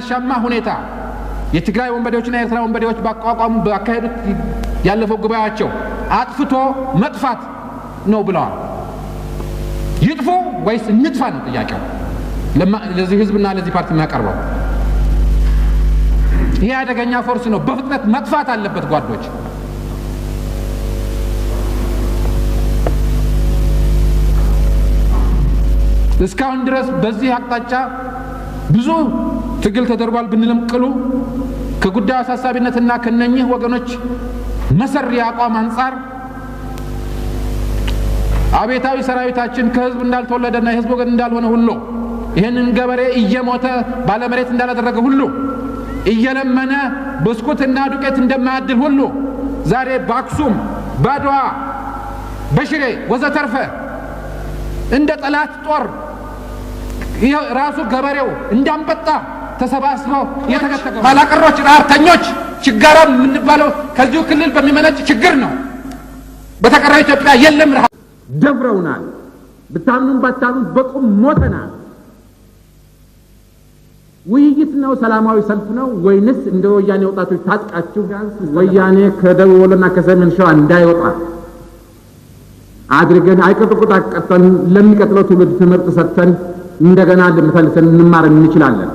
በማያሻማ ሁኔታ የትግራይ ወንበዴዎችና የኤርትራ ወንበዴዎች ባቋቋሙ ባካሄዱት ያለፈው ጉባኤያቸው አጥፍቶ መጥፋት ነው ብለዋል። ይጥፉ ወይስ እንጥፋ ነው ጥያቄው ለዚህ ህዝብና ለዚህ ፓርቲ የሚያቀርበው። ይሄ አደገኛ ፎርስ ነው፣ በፍጥነት መጥፋት አለበት ጓዶች። እስካሁን ድረስ በዚህ አቅጣጫ ብዙ ትግል ተደርጓል ብንልም ቅሉ ከጉዳዩ አሳሳቢነትና ከነኚህ ወገኖች መሰሪ አቋም አንፃር አቤታዊ ሰራዊታችን ከህዝብ እንዳልተወለደና የህዝብ ወገን እንዳልሆነ ሁሉ ይህንን ገበሬ እየሞተ ባለመሬት እንዳላደረገ ሁሉ እየለመነ ብስኩትና ዱቄት እንደማያድል ሁሉ ዛሬ በአክሱም ባድዋ በሽሬ ወዘተርፈ እንደ ጠላት ጦር ራሱ ገበሬው እንዳንበጣ ተሰባስበው የተከተከው ባላቀሮች ራርተኞች ችጋራም የምንባለው ከዚሁ ክልል በሚመነጭ ችግር ነው። በተቀረው ኢትዮጵያ የለም። ደብረውናል። ብታምኑም ባታምኑም በቁም ሞተናል። ውይይት ነው? ሰላማዊ ሰልፍ ነው ወይንስ እንደ ወያኔ ወጣቶች ታጥቃችሁ ወያኔ ከደቡብ ወሎና ከሰሜን ሸዋ እንዳይወጣ አድርገን አይቀጥቁጥ አቀጠን ለሚቀጥለው ትውልድ ትምህርት ሰጥተን እንደገና ለምሳሌ እንማር እንችላለን።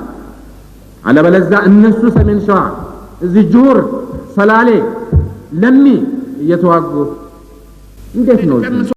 አለበለዚያ እነሱ ሰሜን ሸዋ እዚህ ጁር ሰላሌ ለሚ እየተዋጉ እንዴት ነው